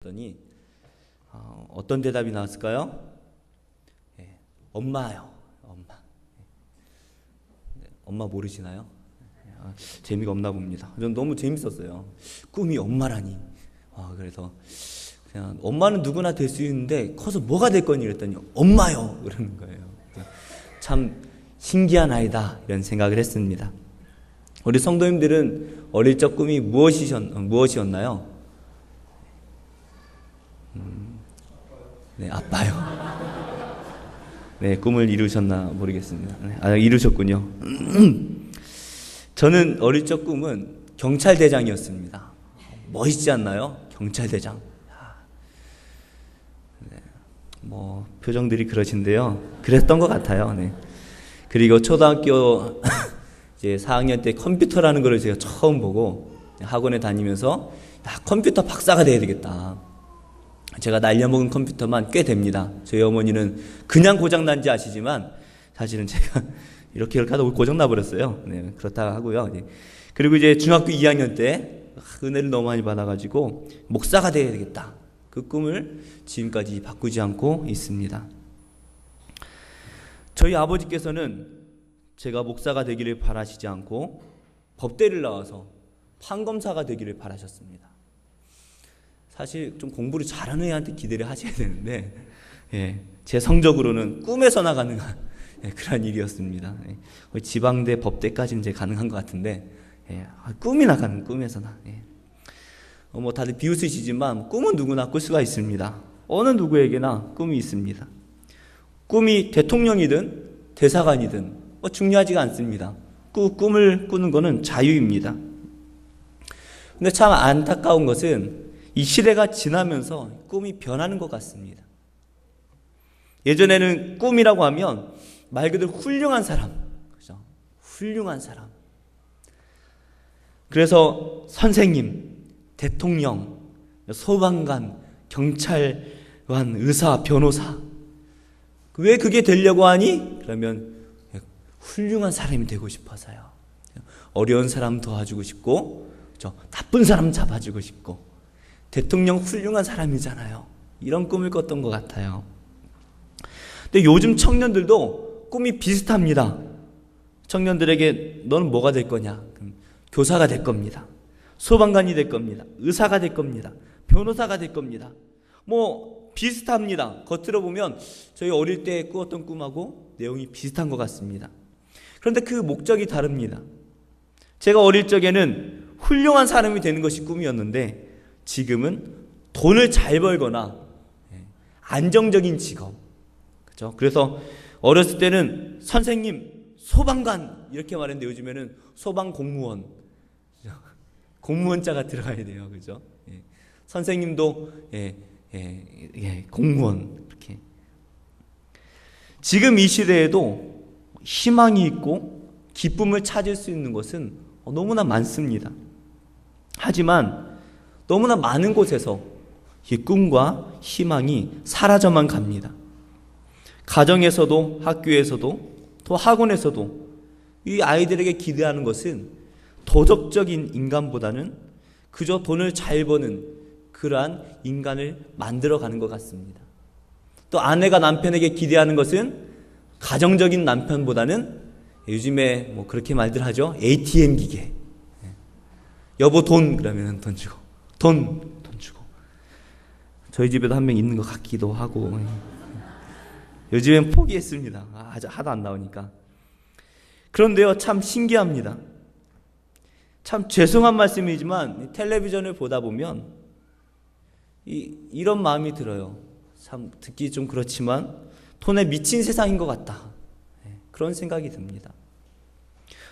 더니 어떤 대답이 나왔을까요? 엄마요. 엄마. 엄마 모르시나요? 재미가 없나 봅니다. 저는 너무 재밌었어요. 꿈이 엄마라니. 그래서 그냥 엄마는 누구나 될 수 있는데 커서 뭐가 될 거니 그랬더니 엄마요 그러는 거예요. 참 신기한 아이다 이런 생각을 했습니다. 우리 성도님들은 어릴 적 꿈이 무엇이었나요? 네, 아빠요. 네, 꿈을 이루셨나 모르겠습니다. 네, 이루셨군요. 저는 어릴 적 꿈은 경찰대장이었습니다. 멋있지 않나요? 경찰대장. 네, 표정들이 그러신데요. 그랬던 것 같아요. 네. 그리고 초등학교 이제 4학년 때 컴퓨터라는 걸 제가 처음 보고 학원에 다니면서 컴퓨터 박사가 돼야 되겠다. 제가 날려먹은 컴퓨터만 꽤 됩니다. 저희 어머니는 그냥 고장난지 아시지만 사실은 제가 이렇게 하다 고장나 버렸어요. 네, 그렇다 하고요. 네. 그리고 이제 중학교 2학년 때 은혜를 너무 많이 받아가지고 목사가 돼야 되겠다. 그 꿈을 지금까지 바꾸지 않고 있습니다. 저희 아버지께서는 제가 목사가 되기를 바라시지 않고 법대를 나와서 판검사가 되기를 바라셨습니다. 사실 좀 공부를 잘하는 애한테 기대를 하셔야 되는데 제 성적으로는 꿈에서나 가능한 그런 일이었습니다. 지방대 법대까지는 이제 가능한 것 같은데 꿈이나 가는 꿈에서나. 다들 비웃으시지만 꿈은 누구나 꿀 수가 있습니다. 어느 누구에게나 꿈이 있습니다. 꿈이 대통령이든 대사관이든 중요하지가 않습니다. 꿈을 꾸는 것은 자유입니다. 근데 참 안타까운 것은 이 시대가 지나면서 꿈이 변하는 것 같습니다. 예전에는 꿈이라고 하면 말 그대로 훌륭한 사람, 그죠? 훌륭한 사람. 그래서 선생님, 대통령, 소방관, 경찰관, 의사, 변호사. 왜 그게 되려고 하니? 그러면 훌륭한 사람이 되고 싶어서요. 어려운 사람 도와주고 싶고, 나쁜 사람 잡아주고 싶고. 대통령 훌륭한 사람이잖아요. 이런 꿈을 꿨던 것 같아요. 근데 요즘 청년들도 꿈이 비슷합니다. 청년들에게 너는 뭐가 될 거냐? 교사가 될 겁니다. 소방관이 될 겁니다. 의사가 될 겁니다. 변호사가 될 겁니다. 비슷합니다. 겉으로 보면 저희 어릴 때 꾸었던 꿈하고 내용이 비슷한 것 같습니다. 그런데 그 목적이 다릅니다. 제가 어릴 적에는 훌륭한 사람이 되는 것이 꿈이었는데 지금은 돈을 잘 벌거나 안정적인 직업. 그렇죠? 그래서 어렸을 때는 선생님, 소방관 이렇게 말했는데 요즘에는 소방 공무원. 공무원자가 들어가야 돼요. 그죠? 선생님도 공무원 이렇게. 지금 이 시대에도 희망이 있고 기쁨을 찾을 수 있는 것은 너무나 많습니다. 하지만 너무나 많은 곳에서 이 꿈과 희망이 사라져만 갑니다. 가정에서도 학교에서도 또 학원에서도 이 아이들에게 기대하는 것은 도덕적인 인간보다는 그저 돈을 잘 버는 그러한 인간을 만들어가는 것 같습니다. 또 아내가 남편에게 기대하는 것은 가정적인 남편보다는 요즘에 그렇게 말들 하죠. ATM 기계. 여보 돈 그러면 돈 주고 돈 주고. 저희 집에도 한 명 있는 것 같기도 하고. 요즘엔 포기했습니다. 하도 안 나오니까. 그런데요, 참 신기합니다. 참 죄송한 말씀이지만 텔레비전을 보다 보면 이런 마음이 들어요. 참 듣기 좀 그렇지만 돈에 미친 세상인 것 같다. 그런 생각이 듭니다.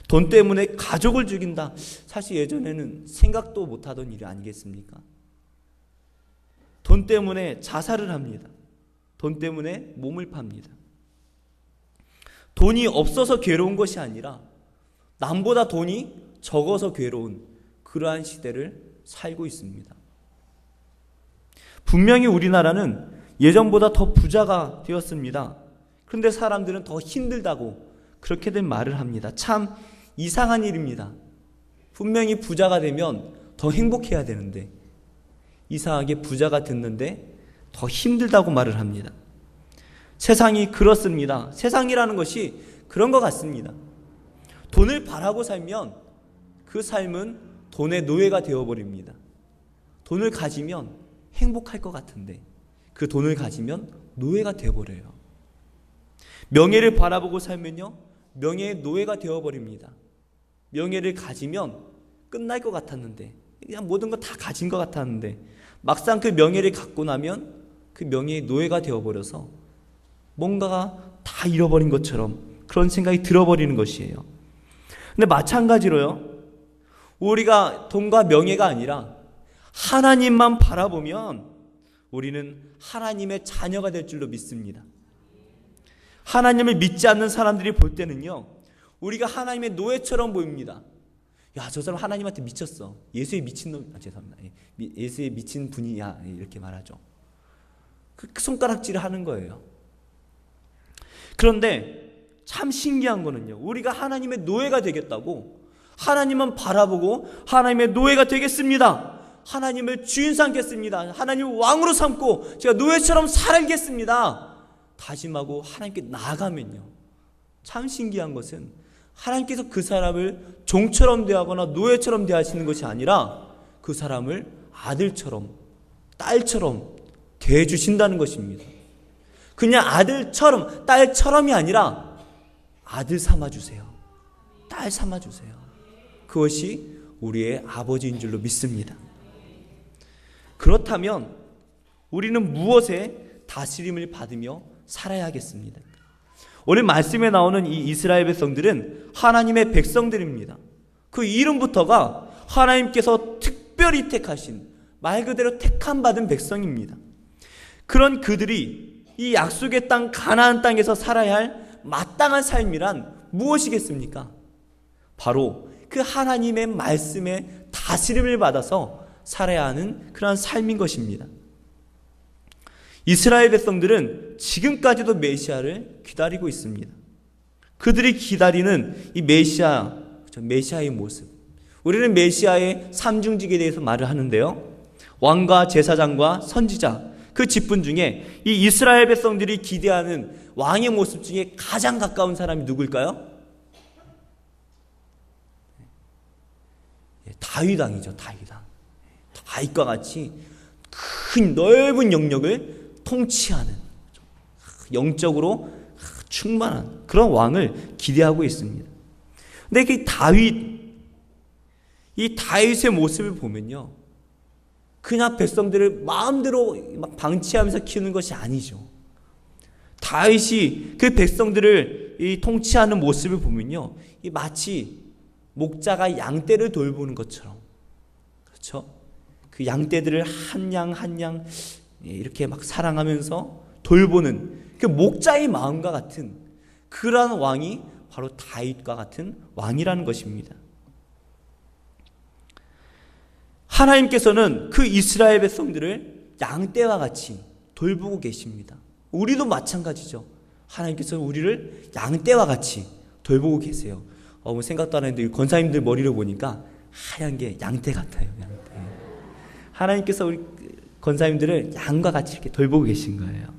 돈 때문에 가족을 죽인다. 사실 예전에는 생각도 못하던 일이 아니겠습니까? 돈 때문에 자살을 합니다. 돈 때문에 몸을 팝니다. 돈이 없어서 괴로운 것이 아니라 남보다 돈이 적어서 괴로운 그러한 시대를 살고 있습니다. 분명히 우리나라는 예전보다 더 부자가 되었습니다. 그런데 사람들은 더 힘들다고 그렇게들 말을 합니다. 참 이상한 일입니다. 분명히 부자가 되면 더 행복해야 되는데 이상하게 부자가 됐는데 더 힘들다고 말을 합니다. 세상이 그렇습니다. 세상이라는 것이 그런 것 같습니다. 돈을 바라고 살면 그 삶은 돈의 노예가 되어버립니다. 돈을 가지면 행복할 것 같은데 그 돈을 가지면 노예가 되어버려요. 명예를 바라보고 살면요, 명예의 노예가 되어버립니다. 명예를 가지면 끝날 것 같았는데, 그냥 모든 거 다 가진 것 같았는데 막상 그 명예를 갖고 나면 그 명예의 노예가 되어버려서 뭔가가 다 잃어버린 것처럼 그런 생각이 들어버리는 것이에요. 근데 마찬가지로요, 우리가 돈과 명예가 아니라 하나님만 바라보면 우리는 하나님의 자녀가 될 줄로 믿습니다. 하나님을 믿지 않는 사람들이 볼 때는요, 우리가 하나님의 노예처럼 보입니다. 야, 저 사람 하나님한테 미쳤어. 예수에 미친 놈, 죄송합니다. 예수에 미친 분이야. 이렇게 말하죠. 그 손가락질을 하는 거예요. 그런데 참 신기한 거는요, 우리가 하나님의 노예가 되겠다고 하나님만 바라보고 하나님의 노예가 되겠습니다, 하나님을 주인 삼겠습니다, 하나님을 왕으로 삼고 제가 노예처럼 살겠습니다 다짐하고 하나님께 나아가면요, 참 신기한 것은 하나님께서 그 사람을 종처럼 대하거나 노예처럼 대하시는 것이 아니라 그 사람을 아들처럼 딸처럼 대해주신다는 것입니다. 그냥 아들처럼 딸처럼이 아니라 아들 삼아주세요, 딸 삼아주세요. 그것이 우리의 아버지인 줄로 믿습니다. 그렇다면 우리는 무엇에 다스림을 받으며 살아야 하겠습니까? 오늘 말씀에 나오는 이 이스라엘 백성들은 하나님의 백성들입니다. 그 이름부터가 하나님께서 특별히 택하신, 말 그대로 택함 받은 백성입니다. 그런 그들이 이 약속의 땅 가나안 땅에서 살아야 할 마땅한 삶이란 무엇이겠습니까? 바로 그 하나님의 말씀에 다스림을 받아서 살아야 하는 그러한 삶인 것입니다. 이스라엘 백성들은 지금까지도 메시아를 기다리고 있습니다. 그들이 기다리는 이 메시아의 모습, 우리는 메시아의 삼중직에 대해서 말을 하는데요, 왕과 제사장과 선지자, 그 직분 중에 이 이스라엘 백성들이 기대하는 왕의 모습 중에 가장 가까운 사람이 누구일까요? 다윗 왕이죠. 다윗과 같이 큰 넓은 영역을 통치하는, 영적으로 충만한 그런 왕을 기대하고 있습니다. 근데 이 다윗의 모습을 보면요, 그냥 백성들을 마음대로 막 방치하면서 키우는 것이 아니죠. 다윗이 그 백성들을 통치하는 모습을 보면요, 마치 목자가 양떼를 돌보는 것처럼, 그렇죠? 그 양떼들을 한 양 한 양 이렇게 막 사랑하면서 돌보는 그 목자의 마음과 같은 그러한 왕이 바로 다윗과 같은 왕이라는 것입니다. 하나님께서는 그 이스라엘 백성들을 양떼와 같이 돌보고 계십니다. 우리도 마찬가지죠. 하나님께서는 우리를 양떼와 같이 돌보고 계세요. 생각도 안 했는데 권사님들 머리를 보니까 하얀 게 양떼 같아요. 양떼. 하나님께서 우리 권사님들을 양과 같이 이렇게 돌보고 계신 거예요.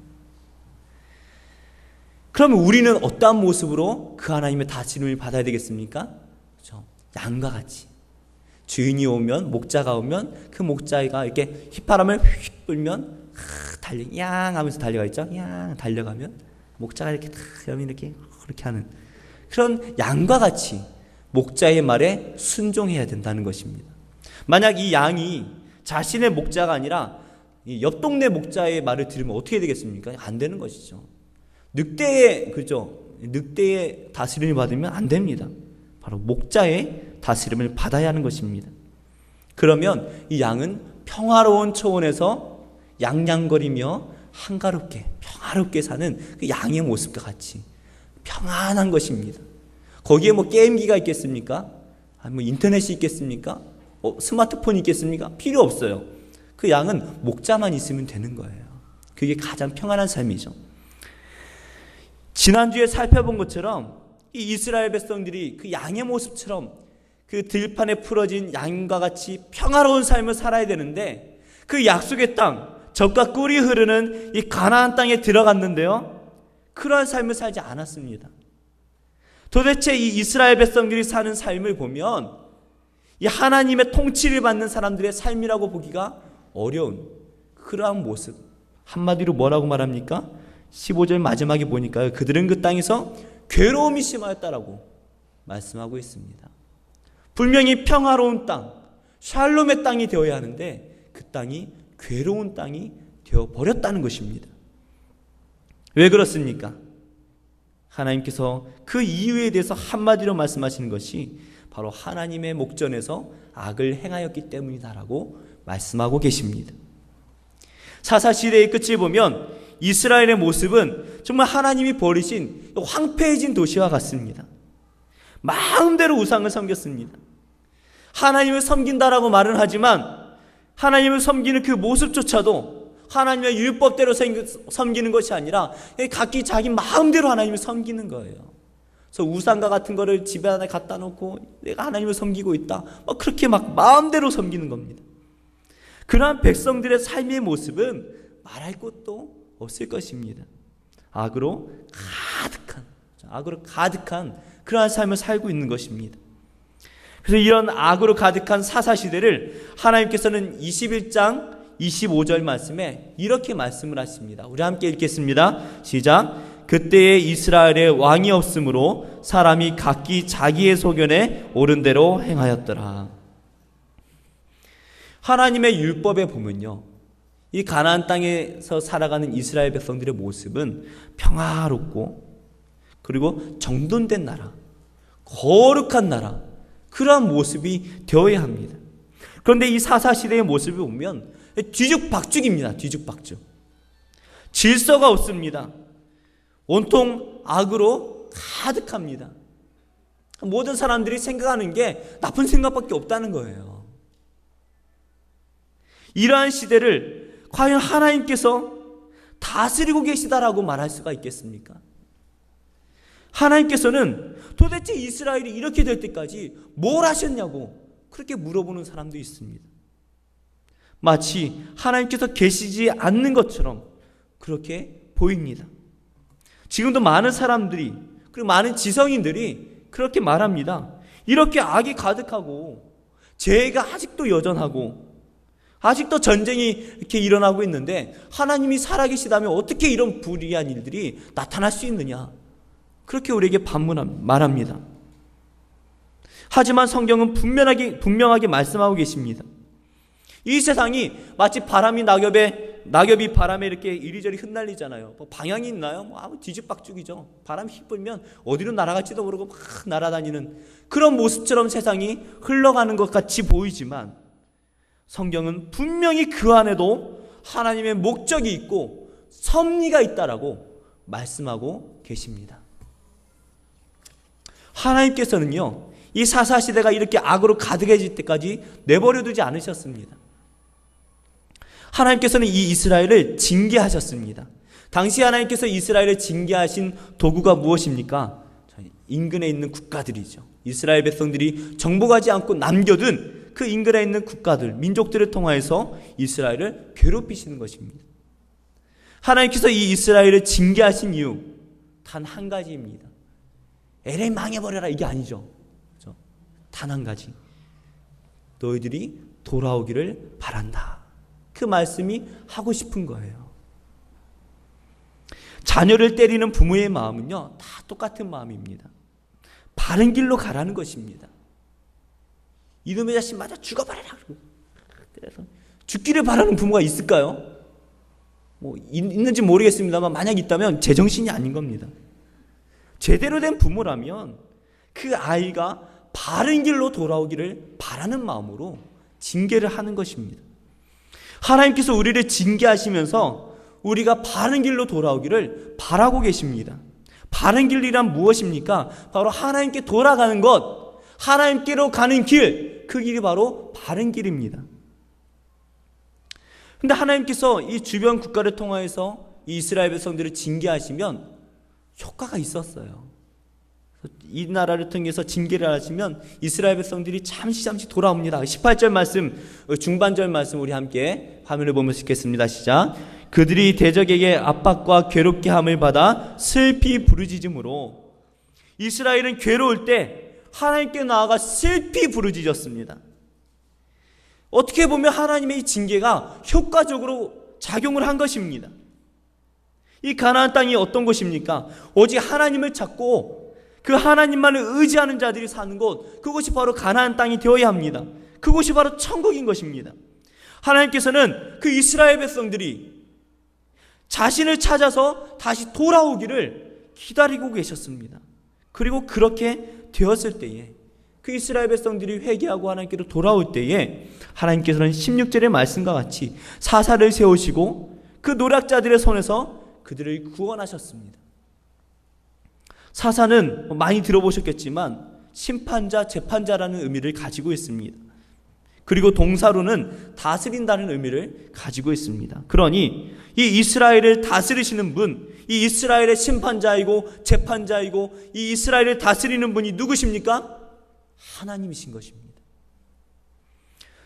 그러면 우리는 어떠한 모습으로 그 하나님의 다스림을 받아야 되겠습니까? 그렇죠? 양과 같이. 주인이 오면, 목자가 오면 그 목자가 이렇게 휘파람을 휙 불면 양 하면서 달려가 있죠. 양 달려가면 목자가 이렇게 그렇게 하는 그런 양과 같이 목자의 말에 순종해야 된다는 것입니다. 만약 이 양이 자신의 목자가 아니라 옆 동네 목자의 말을 들으면 어떻게 되겠습니까? 안 되는 것이죠. 늑대의 다스림을 받으면 안 됩니다. 바로 목자의 다스림을 받아야 하는 것입니다. 그러면 이 양은 평화로운 초원에서 양양거리며 한가롭게 평화롭게 사는 그 양의 모습과 같이 평안한 것입니다. 거기에 게임기가 있겠습니까? 인터넷이 있겠습니까? 스마트폰이 있겠습니까? 필요 없어요. 그 양은 목자만 있으면 되는 거예요. 그게 가장 평안한 삶이죠. 지난주에 살펴본 것처럼 이 이스라엘 백성들이 그 양의 모습처럼 그 들판에 풀어진 양과 같이 평화로운 삶을 살아야 되는데, 그 약속의 땅, 젖과 꿀이 흐르는 이 가나안 땅에 들어갔는데요, 그러한 삶을 살지 않았습니다. 도대체 이 이스라엘 백성들이 사는 삶을 보면 이 하나님의 통치를 받는 사람들의 삶이라고 보기가 어려운 그러한 모습. 한마디로 뭐라고 말합니까? 15절 마지막에 보니까요, 그들은 그 땅에서 괴로움이 심하였다라고 말씀하고 있습니다. 분명히 평화로운 땅, 샬롬의 땅이 되어야 하는데 그 땅이 괴로운 땅이 되어버렸다는 것입니다. 왜 그렇습니까? 하나님께서 그 이유에 대해서 한마디로 말씀하시는 것이 바로 하나님의 목전에서 악을 행하였기 때문이다라고 말씀하고 계십니다. 사사시대의 끝을 보면 이스라엘의 모습은 정말 하나님이 버리신 황폐해진 도시와 같습니다. 마음대로 우상을 섬겼습니다. 하나님을 섬긴다라고 말은 하지만 하나님을 섬기는 그 모습조차도 하나님의 율법대로 섬기는 것이 아니라 각기 자기 마음대로 하나님을 섬기는 거예요. 그래서 우상과 같은 거를 집에 하나 갖다 놓고 내가 하나님을 섬기고 있다, 그렇게 막 마음대로 섬기는 겁니다. 그러한 백성들의 삶의 모습은 말할 것도 없을 것입니다. 악으로 가득한 그러한 삶을 살고 있는 것입니다. 그래서 이런 악으로 가득한 사사시대를 하나님께서는 21장 25절 말씀에 이렇게 말씀을 하십니다. 우리 함께 읽겠습니다. 시작. 그때에 이스라엘에 왕이 없으므로 사람이 각기 자기의 소견에 옳은 대로 행하였더라. 하나님의 율법에 보면요, 이 가나안 땅에서 살아가는 이스라엘 백성들의 모습은 평화롭고 그리고 정돈된 나라, 거룩한 나라, 그러한 모습이 되어야 합니다. 그런데 이 사사시대의 모습을 보면 뒤죽박죽입니다. 뒤죽박죽. 질서가 없습니다. 온통 악으로 가득합니다. 모든 사람들이 생각하는 게 나쁜 생각밖에 없다는 거예요. 이러한 시대를 과연 하나님께서 다스리고 계시다라고 말할 수가 있겠습니까? 하나님께서는 도대체 이스라엘이 이렇게 될 때까지 뭘 하셨냐고 그렇게 물어보는 사람도 있습니다. 마치 하나님께서 계시지 않는 것처럼 그렇게 보입니다. 지금도 많은 사람들이, 그리고 많은 지성인들이 그렇게 말합니다. 이렇게 악이 가득하고 죄가 아직도 여전하고 아직도 전쟁이 이렇게 일어나고 있는데 하나님이 살아계시다면 어떻게 이런 불의한 일들이 나타날 수 있느냐, 그렇게 우리에게 말합니다. 하지만 성경은 분명하게 말씀하고 계십니다. 이 세상이 마치 낙엽이 바람에 이렇게 이리저리 흩날리잖아요. 방향이 있나요? 아무 뒤죽박죽이죠. 바람이 휙 불면 어디로 날아갈지도 모르고 막 날아다니는 그런 모습처럼 세상이 흘러가는 것 같이 보이지만 성경은 분명히 그 안에도 하나님의 목적이 있고 섭리가 있다라고 말씀하고 계십니다. 하나님께서는요, 이 사사시대가 이렇게 악으로 가득해질 때까지 내버려두지 않으셨습니다. 하나님께서는 이 이스라엘을 징계하셨습니다. 당시 하나님께서 이스라엘을 징계하신 도구가 무엇입니까? 인근에 있는 국가들이죠. 이스라엘 백성들이 정복하지 않고 남겨둔 그 인근에 있는 국가들, 민족들을 통하여서 이스라엘을 괴롭히시는 것입니다. 하나님께서 이 이스라엘을 징계하신 이유 단 한 가지입니다. LA 망해버려라, 이게 아니죠. 그렇죠? 단 한 가지. 너희들이 돌아오기를 바란다. 그 말씀이 하고 싶은 거예요. 자녀를 때리는 부모의 마음은요, 다 똑같은 마음입니다. 바른 길로 가라는 것입니다. 이놈의 자식 맞아 죽어버려라. 그래서 죽기를 바라는 부모가 있을까요? 있는지 모르겠습니다만 만약 있다면 제정신이 아닌 겁니다. 제대로 된 부모라면 그 아이가 바른 길로 돌아오기를 바라는 마음으로 징계를 하는 것입니다. 하나님께서 우리를 징계하시면서 우리가 바른 길로 돌아오기를 바라고 계십니다. 바른 길이란 무엇입니까? 바로 하나님께 돌아가는 것, 하나님께로 가는 길, 그 길이 바로 바른 길입니다. 그런데 하나님께서 이 주변 국가를 통하여서 이 이스라엘 백성들을 징계하시면 효과가 있었어요. 이 나라를 통해서 징계를 하시면 이스라엘 백성들이 잠시 돌아옵니다. 18절 말씀, 중반절 말씀 우리 함께 화면을 보면서 읽겠습니다. 시작. 그들이 대적에게 압박과 괴롭게 함을 받아 슬피 부르짖음으로. 이스라엘은 괴로울 때 하나님께 나아가 슬피 부르짖었습니다. 어떻게 보면 하나님의 이 징계가 효과적으로 작용을 한 것입니다. 이 가나안 땅이 어떤 곳입니까? 오직 하나님을 찾고 그 하나님만을 의지하는 자들이 사는 곳, 그곳이 바로 가나안 땅이 되어야 합니다. 그곳이 바로 천국인 것입니다. 하나님께서는 그 이스라엘 백성들이 자신을 찾아서 다시 돌아오기를 기다리고 계셨습니다. 그리고 그렇게 되었을 때에 그 이스라엘 백성들이 회개하고 하나님께로 돌아올 때에 하나님께서는 16절의 말씀과 같이 사사를 세우시고 그 노략자들의 손에서 그들을 구원하셨습니다. 사사는 많이 들어보셨겠지만 심판자, 재판자라는 의미를 가지고 있습니다. 그리고 동사로는 다스린다는 의미를 가지고 있습니다. 그러니 이 이스라엘을 다스리시는 분, 이 이스라엘의 심판자이고 재판자이고 이 이스라엘을 다스리는 분이 누구십니까? 하나님이신 것입니다.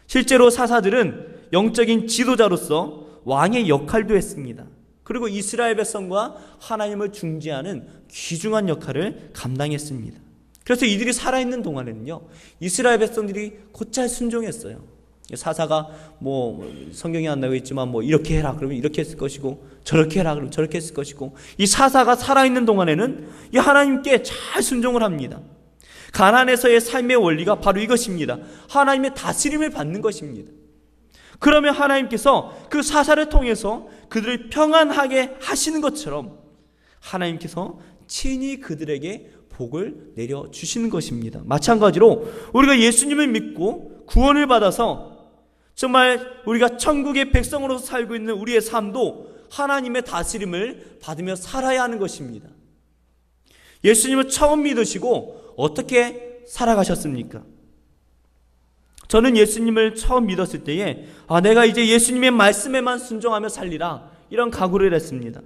실제로 사사들은 영적인 지도자로서 왕의 역할도 했습니다. 그리고 이스라엘 백성과 하나님을 중재하는 귀중한 역할을 감당했습니다. 그래서 이들이 살아있는 동안에는요, 이스라엘 백성들이 곧잘 순종했어요. 사사가 성경에 안 나와 있지만 이렇게 해라 그러면 이렇게 했을 것이고, 저렇게 해라 그러면 저렇게 했을 것이고, 이 사사가 살아있는 동안에는 이 하나님께 잘 순종을 합니다. 가나안에서의 삶의 원리가 바로 이것입니다. 하나님의 다스림을 받는 것입니다. 그러면 하나님께서 그 사사를 통해서 그들을 평안하게 하시는 것처럼 하나님께서 친히 그들에게 복을 내려주시는 것입니다. 마찬가지로 우리가 예수님을 믿고 구원을 받아서 정말 우리가 천국의 백성으로 살고 있는 우리의 삶도 하나님의 다스림을 받으며 살아야 하는 것입니다. 예수님을 처음 믿으시고 어떻게 살아가셨습니까? 저는 예수님을 처음 믿었을 때에 내가 이제 예수님의 말씀에만 순종하며 살리라, 이런 각오를 했습니다.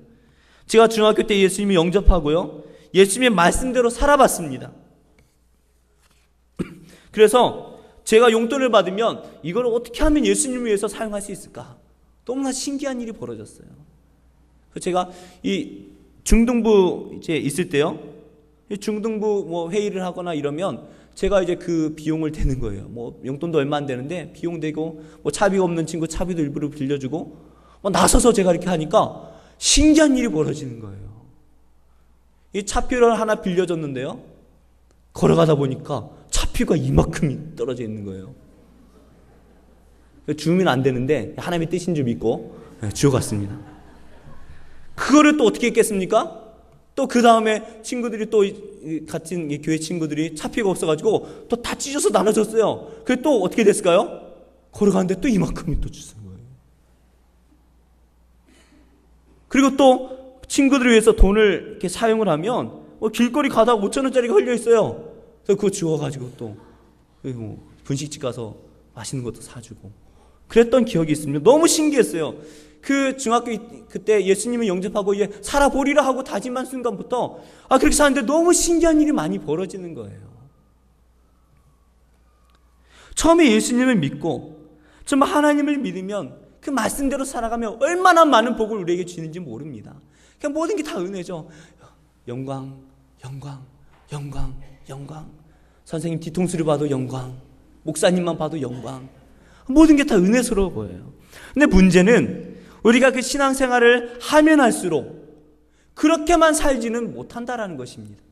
제가 중학교 때 예수님을 영접하고요, 예수님의 말씀대로 살아봤습니다. 그래서 제가 용돈을 받으면 이걸 어떻게 하면 예수님을 위해서 사용할 수 있을까? 너무나 신기한 일이 벌어졌어요. 그래서 제가 이 중등부 이제 있을 때요, 중등부 회의를 하거나 이러면 제가 이제 그 비용을 대는 거예요. 용돈도 얼마 안 되는데 비용 대고, 차비가 없는 친구 차비도 일부러 빌려주고, 나서서 제가 이렇게 하니까 신기한 일이 벌어지는 거예요. 이 차표를 하나 빌려줬는데요, 걸어가다 보니까 차표가 이만큼이 떨어져 있는 거예요. 주면 안 되는데 하나님의 뜻인 줄 믿고 주워갔습니다. 그거를 또 어떻게 했겠습니까? 또 그 다음에 친구들이 또 같은 교회 친구들이 차표가 없어가지고 또 다 찢어서 나눠줬어요. 그게 또 어떻게 됐을까요? 걸어가는데 또 이만큼이 또 주신 거예요. 그리고 또 친구들을 위해서 돈을 이렇게 사용을 하면 길거리 가다가 5,000원짜리가 흘려 있어요. 그래서 그거 주워가지고 또 분식집 가서 맛있는 것도 사주고 그랬던 기억이 있습니다. 너무 신기했어요. 그 중학교 그때 예수님을 영접하고 이제 살아보리라 하고 다짐한 순간부터 그렇게 사는데 너무 신기한 일이 많이 벌어지는 거예요. 처음에 예수님을 믿고 정말 하나님을 믿으면 그 말씀대로 살아가면 얼마나 많은 복을 우리에게 주는지 모릅니다. 그냥 모든 게 다 은혜죠. 영광, 영광, 영광, 영광. 선생님 뒤통수를 봐도 영광, 목사님만 봐도 영광. 모든 게 다 은혜스러워 보여요. 근데 문제는 우리가 그 신앙생활을 하면 할수록 그렇게만 살지는 못한다라는 것입니다.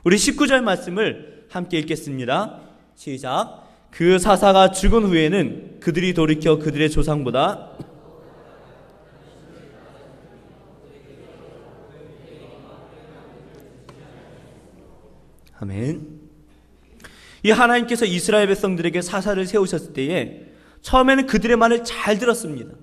우리 19절 말씀을 함께 읽겠습니다. 시작. 그 사사가 죽은 후에는 그들이 돌이켜 그들의 조상보다 아멘. 이 하나님께서 이스라엘 백성들에게 사사를 세우셨을 때에 처음에는 그들의 말을 잘 들었습니다.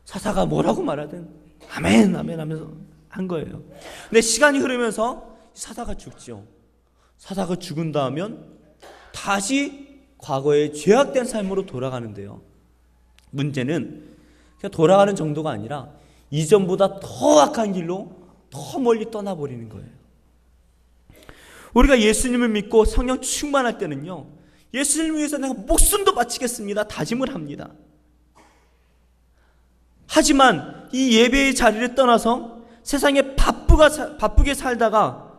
사사가 뭐라고 말하든 아멘 아멘 하면서 한 거예요. 근데 시간이 흐르면서 사사가 죽죠. 사사가 죽은다 하면 다시 과거의 죄악된 삶으로 돌아가는데요. 문제는 그냥 돌아가는 정도가 아니라 이전보다 더 악한 길로 더 멀리 떠나버리는 거예요. 우리가 예수님을 믿고 성령 충만할 때는요, 예수님을 위해서 내가 목숨도 바치겠습니다 다짐을 합니다. 하지만 이 예배의 자리를 떠나서 세상에 바쁘게 살다가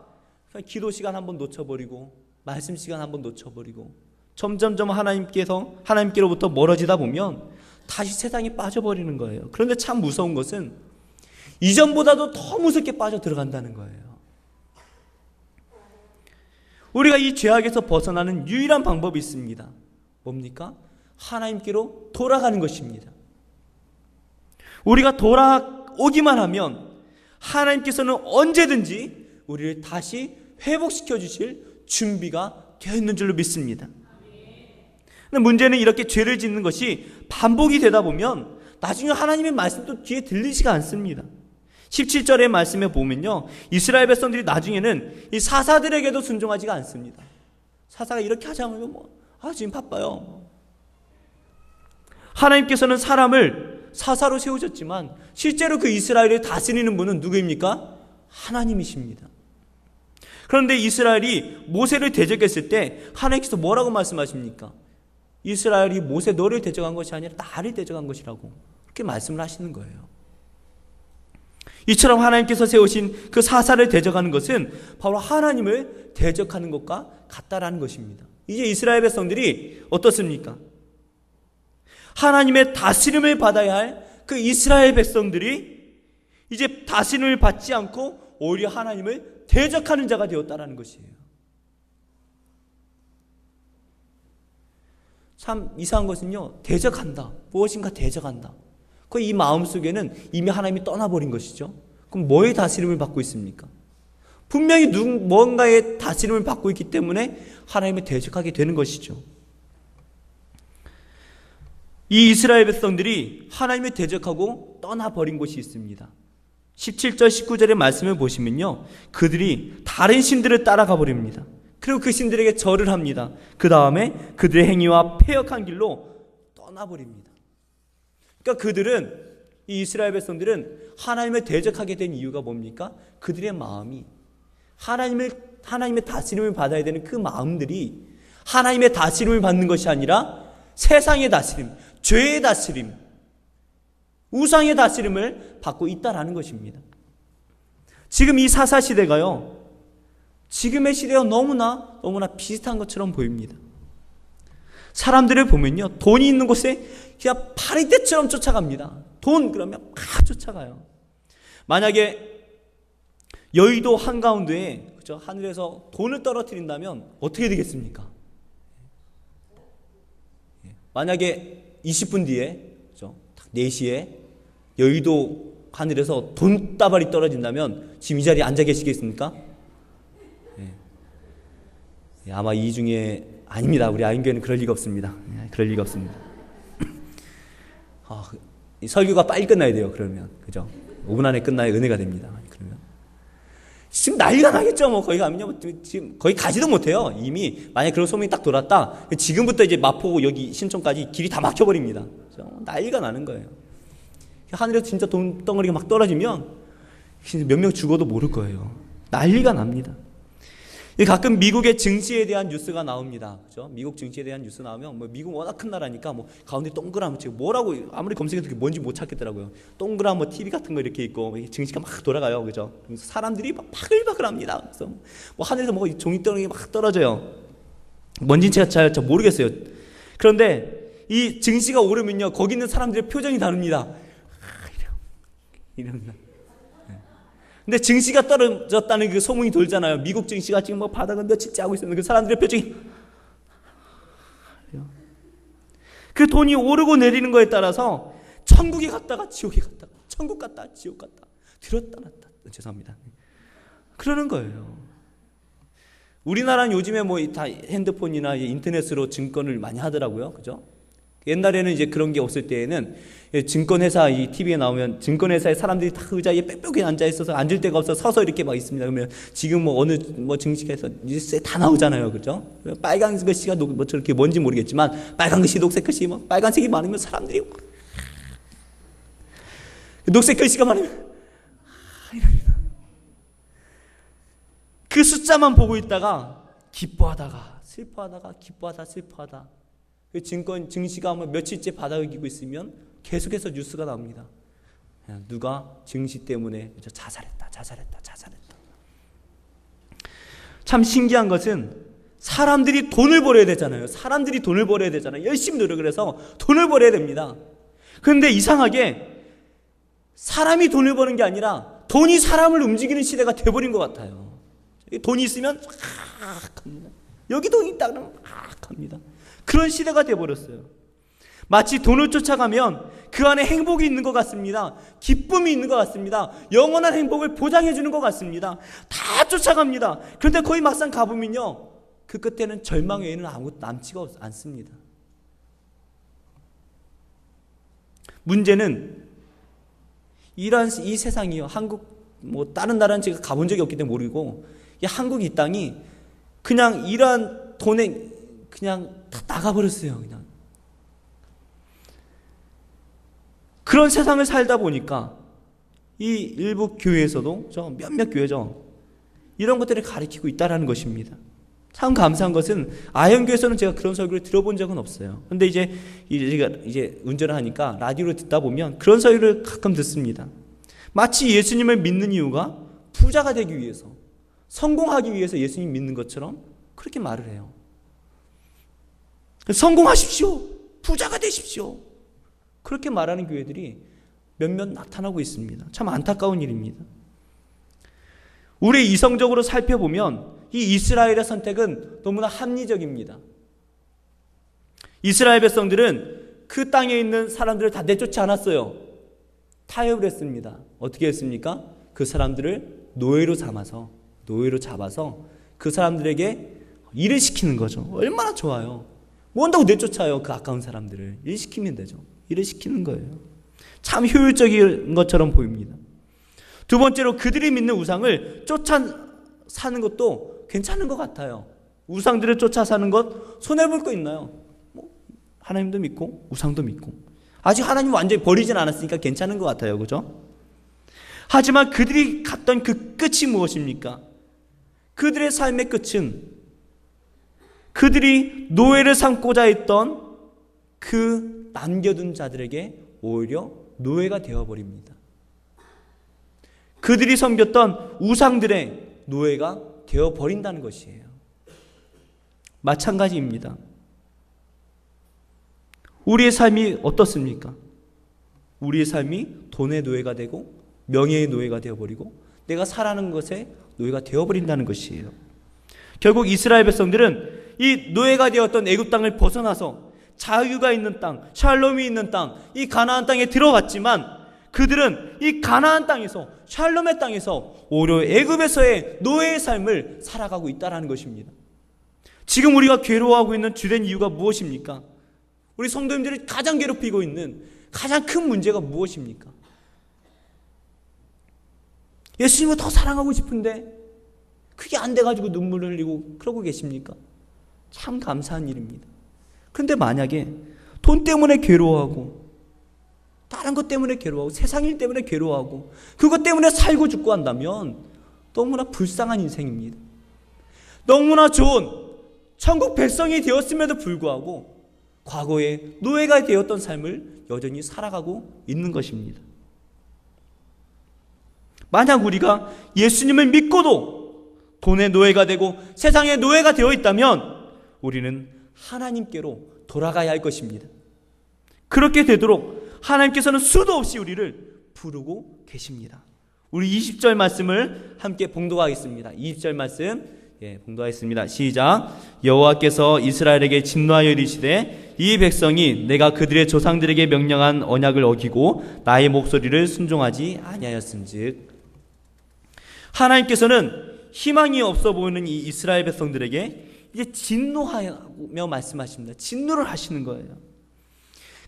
기도 시간 한번 놓쳐버리고 말씀 시간 한번 놓쳐버리고 점점점 하나님께로부터 멀어지다 보면 다시 세상에 빠져버리는 거예요. 그런데 참 무서운 것은 이전보다도 더 무섭게 빠져 들어간다는 거예요. 우리가 이 죄악에서 벗어나는 유일한 방법이 있습니다. 뭡니까? 하나님께로 돌아가는 것입니다. 우리가 돌아오기만 하면 하나님께서는 언제든지 우리를 다시 회복시켜 주실 준비가 되어 있는 줄로 믿습니다. 근데 문제는 이렇게 죄를 짓는 것이 반복이 되다 보면 나중에 하나님의 말씀도 귀에 들리지가 않습니다. 17절의 말씀에 보면요, 이스라엘 백성들이 나중에는 이 사사들에게도 순종하지가 않습니다. 사사가 이렇게 하자면 지금 바빠요. 하나님께서는 사람을 사사로 세우셨지만 실제로 그 이스라엘을 다스리는 분은 누구입니까? 하나님이십니다. 그런데 이스라엘이 모세를 대적했을 때 하나님께서 뭐라고 말씀하십니까? 이스라엘이 모세 너를 대적한 것이 아니라 나를 대적한 것이라고 그렇게 말씀을 하시는 거예요. 이처럼 하나님께서 세우신 그 사사를 대적하는 것은 바로 하나님을 대적하는 것과 같다라는 것입니다. 이제 이스라엘 백성들이 어떻습니까? 하나님의 다스림을 받아야 할 그 이스라엘 백성들이 이제 다스림을 받지 않고 오히려 하나님을 대적하는 자가 되었다라는 것이에요. 참 이상한 것은요, 대적한다, 무엇인가 대적한다, 이 마음속에는 이미 하나님이 떠나버린 것이죠. 그럼 뭐의 다스림을 받고 있습니까? 분명히 뭔가의 다스림을 받고 있기 때문에 하나님을 대적하게 되는 것이죠. 이 이스라엘 백성들이 하나님을 대적하고 떠나버린 곳이 있습니다. 17절 19절의 말씀을 보시면요, 그들이 다른 신들을 따라가 버립니다. 그리고 그 신들에게 절을 합니다. 그 다음에 그들의 행위와 패역한 길로 떠나버립니다. 그러니까 이 이스라엘 백성들은 하나님을 대적하게 된 이유가 뭡니까? 그들의 마음이 하나님의 다스림을 받아야 되는 그 마음들이 하나님의 다스림을 받는 것이 아니라 세상의 다스림, 죄의 다스림, 우상의 다스림을 받고 있다라는 것입니다. 지금 이 사사 시대가요, 지금의 시대와 너무나 비슷한 것처럼 보입니다. 사람들을 보면요, 돈이 있는 곳에 그냥 파리떼처럼 쫓아갑니다. 돈 그러면 막 쫓아가요. 만약에 여의도 한가운데에, 그렇죠, 하늘에서 돈을 떨어뜨린다면 어떻게 되겠습니까? 만약에 20분 뒤에, 그렇죠, 4시에 여의도 하늘에서 돈다발이 떨어진다면 지금 이 자리에 앉아 계시겠습니까? 아마 이 중에 아닙니다. 우리 아인교회는 그럴 리가 없습니다. 그럴 리가 없습니다. 이 설교가 빨리 끝나야 돼요. 그러면, 그죠? 5분 안에 끝나야 은혜가 됩니다. 그러면 지금 난리가 나겠죠. 거기 가면요, 지금 거기 가지도 못해요. 이미 만약 그런 소문이 딱 돌았다, 지금부터 이제 마포 여기 신촌까지 길이 다 막혀버립니다. 그죠? 난리가 나는 거예요. 하늘에서 진짜 돈덩어리가 막 떨어지면 몇 명 죽어도 모를 거예요. 난리가 납니다. 가끔 미국의 증시에 대한 뉴스가 나옵니다. 그죠? 미국 증시에 대한 뉴스 나오면 미국 워낙 큰 나라니까 가운데 동그라미 지금 뭐라고 아무리 검색해도 그게 뭔지 못 찾겠더라고요. 동그란 TV 같은 거 이렇게 있고 증시가 막 돌아가요. 그죠? 그래서 사람들이 막 바글바글합니다. 그래서 하늘에서 종이덩어리 막 떨어져요. 뭔지 잘 모르겠어요. 그런데 이 증시가 오르면요, 거기 있는 사람들의 표정이 다릅니다. 이런. 근데 증시가 떨어졌다는 그 소문이 돌잖아요. 미국 증시가 지금 바닥을 며칠째 하고 있었는데 그 사람들의 표정이, 그 돈이 오르고 내리는 거에 따라서 천국에 갔다가 지옥에 갔다가 천국 갔다 지옥 갔다 들었다 놨다, 죄송합니다, 그러는 거예요. 우리나라는 요즘에 다 핸드폰이나 인터넷으로 증권을 많이 하더라고요. 그죠? 옛날에는 이제 그런 게 없을 때에는 증권회사 이 TV에 나오면 증권회사에 사람들이 다 의자에 빽빽하게 앉아 있어서 앉을 데가 없어 서서 이렇게 막 있습니다. 그러면 지금 어느 증시에서 뉴스에 다 나오잖아요. 그죠? 빨간 글씨가 저렇게 뭔지 모르겠지만 빨간 글씨, 녹색 글씨, 빨간색이 많으면 사람들이 녹색 글씨가 많으면 이럽니다. 그 숫자만 보고 있다가 기뻐하다가 슬퍼하다가 기뻐하다 슬퍼하다. 그 증시가 며칠째 바닥을 기고 있으면 계속해서 뉴스가 나옵니다. 누가 증시 때문에 자살했다. 참 신기한 것은 사람들이 돈을 벌어야 되잖아요. 열심히 노력을 해서 돈을 벌어야 됩니다. 그런데 이상하게 사람이 돈을 버는 게 아니라 돈이 사람을 움직이는 시대가 돼버린 것 같아요. 돈이 있으면 합니다. 여기 돈이 있다 그러면 합니다. 그런 시대가 돼버렸어요. 마치 돈을 쫓아가면 그 안에 행복이 있는 것 같습니다. 기쁨이 있는 것 같습니다. 영원한 행복을 보장해 주는 것 같습니다. 다 쫓아갑니다. 그런데 거기 막상 가보면요, 그 끝에는 절망 외에는 아무것도 남지가 않습니다. 문제는 이 세상이요, 한국 다른 나라는 제가 가본 적이 없기 때문에 모르고, 이 한국 이 땅이 그냥 이러한 돈에 그냥 다 나가버렸어요. 그냥 그런 세상을 살다 보니까 이 일부 교회에서도 몇몇 교회죠, 이런 것들을 가리키고 있다라는 것입니다. 참 감사한 것은 아현교에서는 제가 그런 설교를 들어본 적은 없어요. 그런데 이제 운전을 하니까 라디오를 듣다 보면 그런 설교를 가끔 듣습니다. 마치 예수님을 믿는 이유가 부자가 되기 위해서, 성공하기 위해서 예수님 믿는 것처럼 그렇게 말을 해요. 성공하십시오, 부자가 되십시오, 그렇게 말하는 교회들이 몇몇 나타나고 있습니다. 참 안타까운 일입니다. 우리 이성적으로 살펴보면 이 이스라엘의 선택은 너무나 합리적입니다. 이스라엘 백성들은 그 땅에 있는 사람들을 다 내쫓지 않았어요. 타협을 했습니다. 어떻게 했습니까? 그 사람들을 노예로 잡아서 그 사람들에게 일을 시키는 거죠. 얼마나 좋아요. 뭐 한다고 내쫓아요. 그 아까운 사람들을 일 시키면 되죠. 일을 시키는 거예요. 참 효율적인 것처럼 보입니다. 두 번째로 그들이 믿는 우상을 쫓아 사는 것도 괜찮은 것 같아요. 우상들을 쫓아 사는 것 손해볼 거 있나요? 하나님도 믿고 우상도 믿고, 아직 하나님 완전히 버리진 않았으니까 괜찮은 것 같아요. 그죠? 하지만 그들이 갔던 그 끝이 무엇입니까? 그들의 삶의 끝은 그들이 노예를 삼고자 했던 그 남겨둔 자들에게 오히려 노예가 되어버립니다. 그들이 섬겼던 우상들의 노예가 되어버린다는 것이에요. 마찬가지입니다. 우리의 삶이 어떻습니까? 우리의 삶이 돈의 노예가 되고 명예의 노예가 되어버리고 내가 살아가는 것에 노예가 되어버린다는 것이에요. 결국 이스라엘 백성들은 이 노예가 되었던 애굽 땅을 벗어나서 자유가 있는 땅, 샬롬이 있는 땅, 이 가나안 땅에 들어왔지만 그들은 이 가나안 땅에서, 샬롬의 땅에서 오히려 애굽에서의 노예의 삶을 살아가고 있다는 것입니다. 지금 우리가 괴로워하고 있는 주된 이유가 무엇입니까? 우리 성도님들이 가장 괴롭히고 있는 가장 큰 문제가 무엇입니까? 예수님을 더 사랑하고 싶은데 그게 안 돼가지고 눈물을 흘리고 그러고 계십니까? 참 감사한 일입니다. 근데 만약에 돈 때문에 괴로워하고, 다른 것 때문에 괴로워하고, 세상 일 때문에 괴로워하고, 그것 때문에 살고 죽고 한다면 너무나 불쌍한 인생입니다. 너무나 좋은 천국 백성이 되었음에도 불구하고 과거에 노예가 되었던 삶을 여전히 살아가고 있는 것입니다. 만약 우리가 예수님을 믿고도 돈의 노예가 되고 세상의 노예가 되어 있다면 우리는 하나님께로 돌아가야 할 것입니다. 그렇게 되도록 하나님께서는 수도 없이 우리를 부르고 계십니다. 우리 20절 말씀을 함께 봉독하겠습니다. 20절 말씀 봉독하겠습니다. 시작. 여호와께서 이스라엘에게 진노하여 이르시되 이 백성이 내가 그들의 조상들에게 명령한 언약을 어기고 나의 목소리를 순종하지 아니하였은즉. 하나님께서는 희망이 없어 보이는 이 이스라엘 백성들에게 이제 진노하며 말씀하십니다. 진노를 하시는 거예요.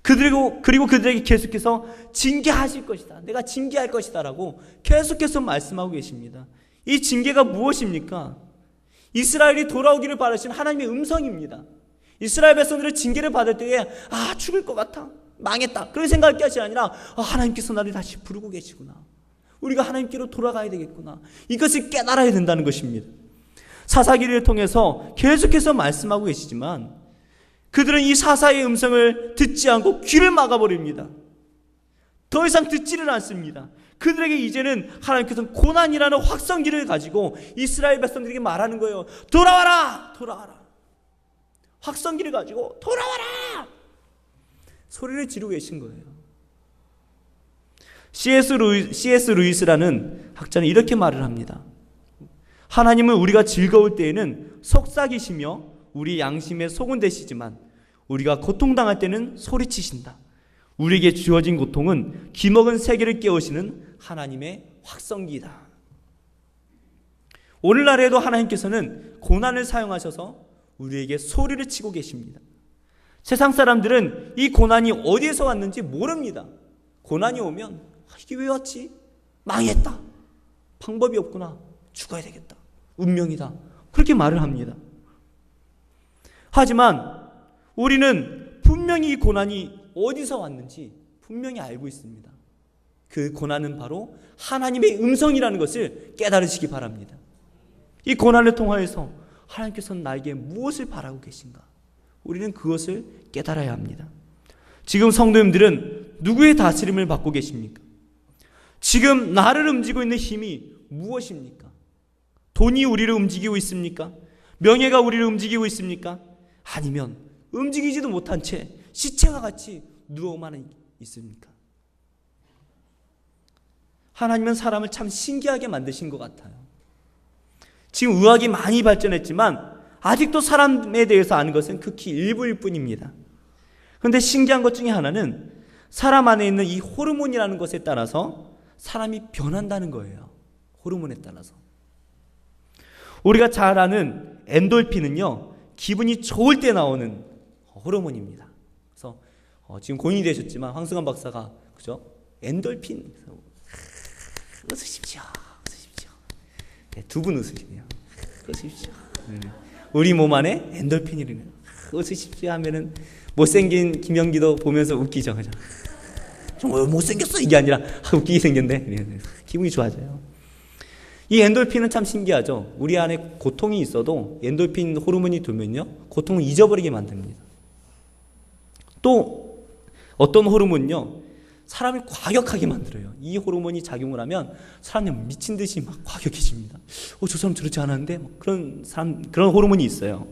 그리고 그들에게 계속해서 징계하실 것이다, 내가 징계할 것이다 라고 계속해서 말씀하고 계십니다. 이 징계가 무엇입니까? 이스라엘이 돌아오기를 바라신 하나님의 음성입니다. 이스라엘 백성들의 징계를 받을 때에 죽을 것 같아, 망했다, 그런 생각할 것이 아니라 하나님께서 나를 다시 부르고 계시구나, 우리가 하나님께로 돌아가야 되겠구나, 이것을 깨달아야 된다는 것입니다. 사사기를 통해서 계속해서 말씀하고 계시지만 그들은 이 사사의 음성을 듣지 않고 귀를 막아버립니다. 더 이상 듣지를 않습니다. 그들에게 이제는 하나님께서는 고난이라는 확성기를 가지고 이스라엘 백성들에게 말하는 거예요. 돌아와라! 돌아와라! 확성기를 가지고 돌아와라! 소리를 지르고 계신 거예요. C.S. 루이스라는 학자는 이렇게 말을 합니다. 하나님은 우리가 즐거울 때에는 속삭이시며 우리 양심에 속은 되시지만 우리가 고통당할 때는 소리치신다. 우리에게 주어진 고통은 기먹은 세계를 깨우시는 하나님의 확성기이다. 오늘날에도 하나님께서는 고난을 사용하셔서 우리에게 소리를 치고 계십니다. 세상 사람들은 이 고난이 어디에서 왔는지 모릅니다. 고난이 오면 이게 왜 왔지? 망했다. 방법이 없구나. 죽어야 되겠다. 운명이다. 그렇게 말을 합니다. 하지만 우리는 분명히 이 고난이 어디서 왔는지 분명히 알고 있습니다. 그 고난은 바로 하나님의 음성이라는 것을 깨달으시기 바랍니다. 이 고난을 통하여서 하나님께서는 나에게 무엇을 바라고 계신가? 우리는 그것을 깨달아야 합니다. 지금 성도님들은 누구의 다스림을 받고 계십니까? 지금 나를 움직이고 있는 힘이 무엇입니까? 돈이 우리를 움직이고 있습니까? 명예가 우리를 움직이고 있습니까? 아니면 움직이지도 못한 채 시체와 같이 누워만 있습니까? 하나님은 사람을 참 신기하게 만드신 것 같아요. 지금 의학이 많이 발전했지만 아직도 사람에 대해서 아는 것은 극히 일부일 뿐입니다. 그런데 신기한 것 중에 하나는 사람 안에 있는 이 호르몬이라는 것에 따라서 사람이 변한다는 거예요. 호르몬에 따라서. 우리가 잘 아는 엔돌핀은요, 기분이 좋을 때 나오는 호르몬입니다. 그래서 지금 고인이 되셨지만 황승환 박사가 그죠? 엔돌핀 웃으십시오. 웃으십시오. 네, 두 분 웃으시네요. 웃으십시오. 우리 몸 안에 엔돌핀이라는 웃으십시오 하면은 못생긴 김영기도 보면서 웃기죠. 그죠? 좀 못생겼어 이게 아니라 웃기게 생겼네. 기분이 좋아져요. 이 엔돌핀은 참 신기하죠. 우리 안에 고통이 있어도 엔돌핀 호르몬이 돌면요, 고통을 잊어버리게 만듭니다. 또 어떤 호르몬은요, 사람을 과격하게 만들어요. 이 호르몬이 작용을 하면 사람이 미친 듯이 막 과격해집니다. 저 사람 저렇지 않았는데? 그런 호르몬이 있어요.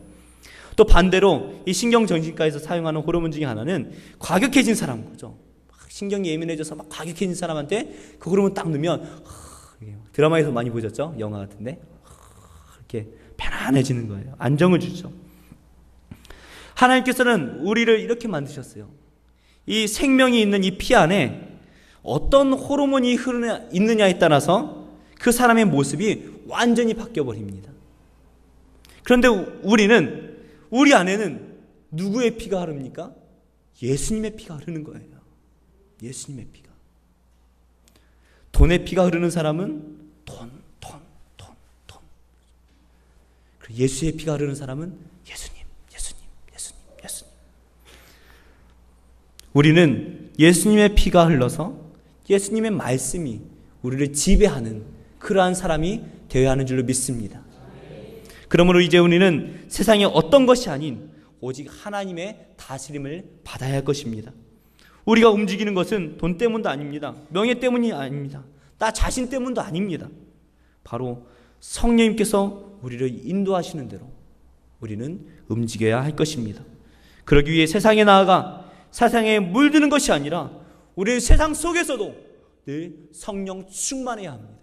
또 반대로 이 신경정신과에서 사용하는 호르몬 중에 하나는 과격해진 사람, 그죠? 신경이 예민해져서 막 과격해진 사람한테 그 호르몬 딱 넣으면 드라마에서 많이 보셨죠? 영화 같은데 이렇게 편안해지는 거예요. 안정을 주죠. 하나님께서는 우리를 이렇게 만드셨어요. 이 생명이 있는 이 피 안에 어떤 호르몬이 있느냐에 따라서 그 사람의 모습이 완전히 바뀌어버립니다. 그런데 우리 안에는 누구의 피가 흐릅니까? 예수님의 피가 흐르는 거예요. 예수님의 피가. 돈의 피가 흐르는 사람은 돈. 그리고 예수의 피가 흐르는 사람은 예수님. 우리는 예수님의 피가 흘러서 예수님의 말씀이 우리를 지배하는 그러한 사람이 되어야 하는 줄로 믿습니다. 그러므로 이제 우리는 세상의 어떤 것이 아닌 오직 하나님의 다스림을 받아야 할 것입니다. 우리가 움직이는 것은 돈 때문도 아닙니다. 명예 때문이 아닙니다. 나 자신 때문도 아닙니다. 바로 성령님께서 우리를 인도하시는 대로 우리는 움직여야 할 것입니다. 그러기 위해 세상에 나아가 세상에 물드는 것이 아니라 우리 세상 속에서도 늘 성령 충만해야 합니다.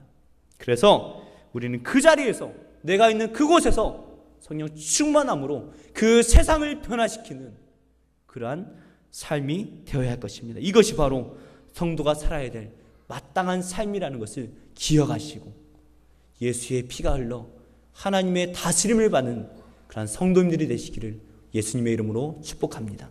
그래서 우리는 그 자리에서, 내가 있는 그곳에서 성령 충만함으로 그 세상을 변화시키는 그러한 삶이 되어야 할 것입니다. 이것이 바로 성도가 살아야 될 마땅한 삶이라는 것을 기억하시고 예수의 피가 흘러 하나님의 다스림을 받는 그러한 성도님들이 되시기를 예수님의 이름으로 축복합니다.